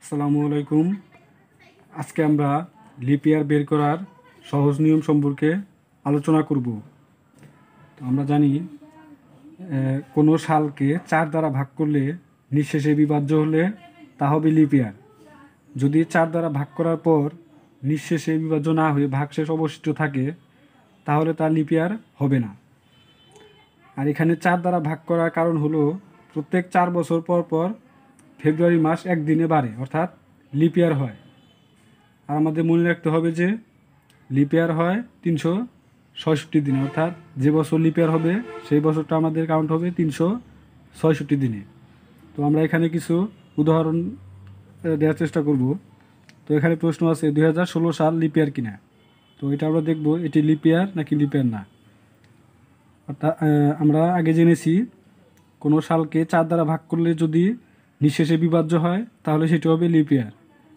আসসালামু আলাইকুম। আজকে আমরা লিপ ইয়ার বের করার সহজ নিয়ম সম্পর্কে আলোচনা করব। তো আমরা জানি কোনো সালকে 4 দ্বারা ভাগ করলে নিঃশেষে বিভাজ্য হলে তা হবে লিপ ইয়ার। যদি 4 দ্বারা ভাগ করার পর নিঃশেষে বিভাজ্য না হয়ে ভাগশেষ অবশিষ্ট থাকে তাহলে তা লিপ ইয়ার হবে না। আর এখানে 4 দ্বারা ভাগ করার কারণ হলো প্রত্যেক 4 বছর পর পর ফেব্রুয়ারি মাস একদিনে বাড়ে, অর্থাৎ লিপ ইয়ার হয়। আর আমাদের মনে রাখতে হবে যে লিপ ইয়ার হয় 366 দিনে, অর্থাৎ যে বছর লিপ ইয়ার হবে সেই বছরটা আমাদের কাউন্ট হবে 366 দিনে। তো আমরা এখানে কিছু উদাহরণ দেওয়ার চেষ্টা করব। তো এখানে প্রশ্ন আছে 2016 সাল লিপ ইয়ার কিনা। তো এটা আমরা দেখব এটি লিপ ইয়ার নাকি লিপ ইয়ার না। অর্থাৎ আমরা আগে জেনেছি কোনো সালকে 4 দ্বারা ভাগ করলে যদি নিঃশেষে বিভাজ্য হয় তাহলে সেটি হবে লিপ ইয়ার,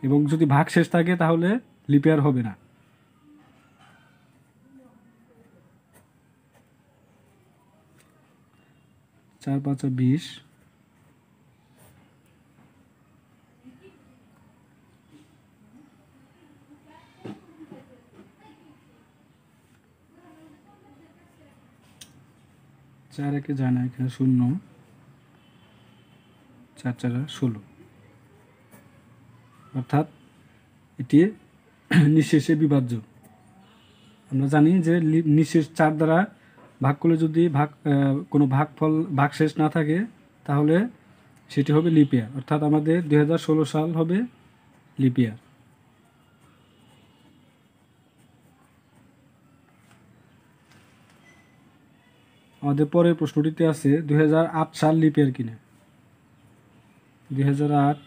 এবং যদি ভাগ শেষ থাকে তাহলে লিপ ইয়ার হবে না। চার 5 20, 4 একে যায় না, এখানে 0, 4 4 16, অর্থাৎ এটি নিঃশেষে বিভাজ্য। আমরা জানি যে নিঃশেষ 4 দ্বারা ভাগ করলে যদি কোনো ভাগশেষ না থাকে তাহলে সেটি হবে লিপ ইয়ার, অর্থাৎ আমাদের 2016 সাল হবে লিপ ইয়ার। আমাদের পরের প্রশ্নটিতে আছে 2008 সাল লিপ ইয়ার কিনা। 2008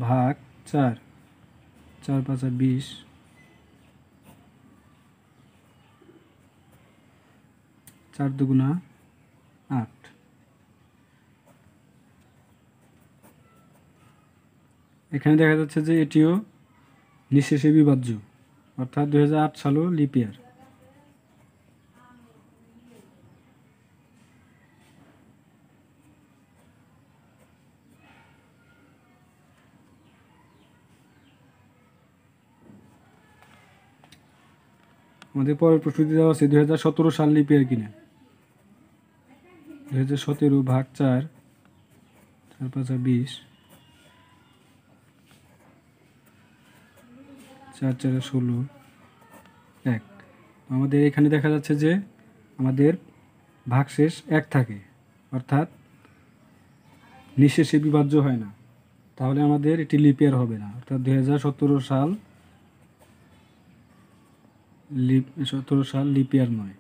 ভাগ 4, 4 5 20, 4 দুগুণা 8। এখানে দেখা যাচ্ছে যে এটিও নিঃশেষে বিভাজ্য, অর্থাৎ 2008 সালও লিপ ইয়ার। আমাদের পরের প্রশ্নটি দেওয়া আছে 2017 সাল লিপ ইয়ার কিনা। 2017 ভাগ 4, 4 5 20, 4 4 16, 1। আমাদের এখানে দেখা যাচ্ছে যে আমাদের ভাগশেষ 1 থাকে, অর্থাৎ নিঃশেষে বিভাজ্য হয় না, তাহলে আমাদের এটি লিপ ইয়ার হবে না, অর্থাৎ 2017 সাল লিপ ইয়ার নয়।